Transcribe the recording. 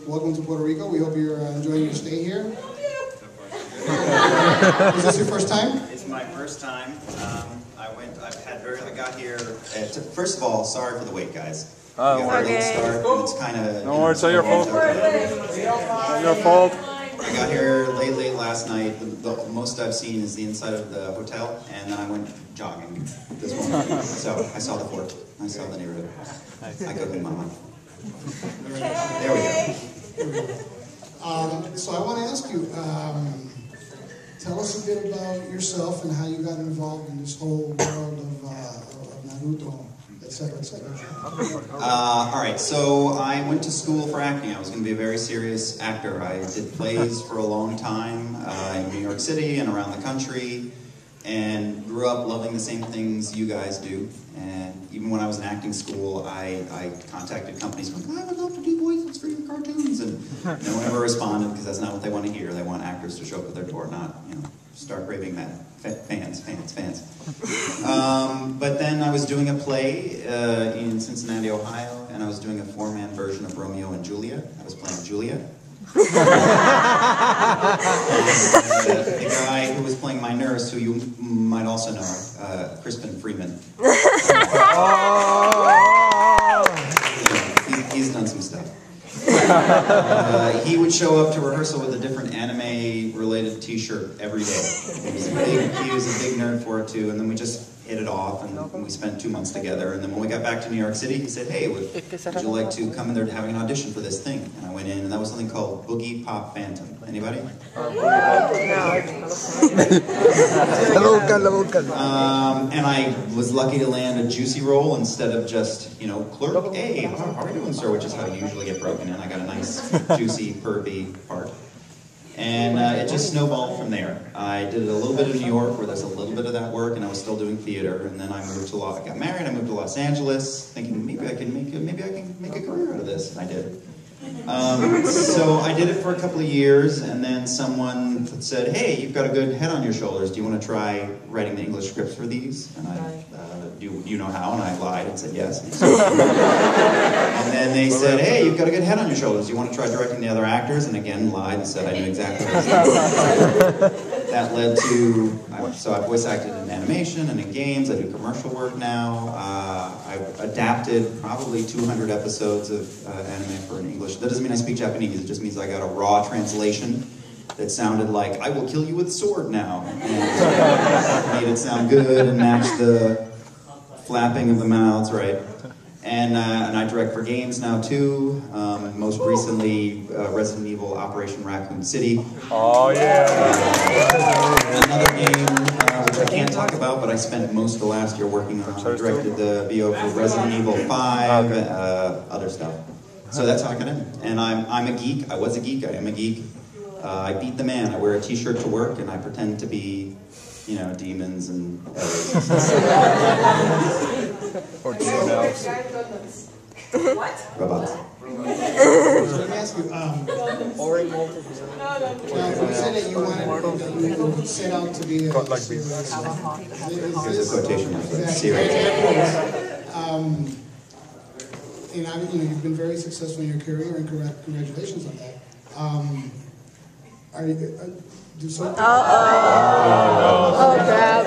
welcome to Puerto Rico. We hope you're enjoying your stay here. Is this your first time? It's my first time. I got here. First of all, sorry for the wait, guys. We got a late start, and it's kind of. No worries, it's your fault. Your fault. I got here late last night. The most I've seen is the inside of the hotel, and then I went jogging this morning. So I saw the fort. I saw the neighborhood. I cooked in Mama. There we go. So I want to ask you, tell us a bit about yourself and how you got involved in this whole world of Naruto, etc., etc. All right, so I went to school for acting. I was going to be a very serious actor. I did plays for a long time in New York City and around the country, and grew up loving the same things you guys do. And even when I was in acting school, I contacted companies going, I would love to do voices for your cartoons, and no one ever responded because that's not what they want to hear. They want actors to show up at their door, not start raving mad fans. But then I was doing a play in Cincinnati, Ohio, and I was doing a 4-man version of Romeo and Juliet. I was playing Juliet. The guy who was playing my nurse, who you might also know, Crispin Freeman. He's done some stuff. He would show up to rehearsal with a different anime-related T-shirt every day. He was a big nerd for it too, and then we just hit it off, and we spent 2 months together. And then when we got back to New York City, he said, "Hey, would you like to come in there to having an audition for this thing?" And I went in, and that was something called Boogie Pop Phantom. Anybody? And I was lucky to land a juicy role instead of just, clerk. Hey, how are you doing, sir? Which is how you usually get broken in. I got a nice, juicy, pervy part. And it just snowballed from there. I did a little bit in New York where there's a little bit of that work, and I was still doing theater. And then I moved to I got married. I moved to Los Angeles, thinking maybe I can make a career out of this. And I did. So I did it for a couple of years, and then someone said, "Hey, you've got a good head on your shoulders. Do you want to try writing the English scripts for these?" And I, do you know how? And I lied and said yes. And then they said, "Hey, you've got a good head on your shoulders. Do you want to try directing the other actors?" And again, lied and said I knew exactly what I was doing. That led to, so I voice acted in animation and in games. I do commercial work now. I've adapted probably 200 episodes of anime for an English. That doesn't mean I speak Japanese. It just means I got a raw translation that sounded like, "I will kill you with a sword now." And made it sound good and match the flapping of the mouths, right? And I direct for games now too. Most recently, Resident Evil Operation Raccoon City. Oh yeah! Another game which I can't talk about, but I spent most of the last year working on. I directed the VO for Resident Evil 5, other stuff. So that's how I got in. And I'm a geek. I was a geek. I am a geek. I beat the man. I wear a T-shirt to work, and I pretend to be, demons and or females. What? robots. So let me ask you, you said that you set out to be a serious Here's a quotation mark. Serious. And you've been very successful in your career, and congratulations on that. Are you? Do something? Oh, crap.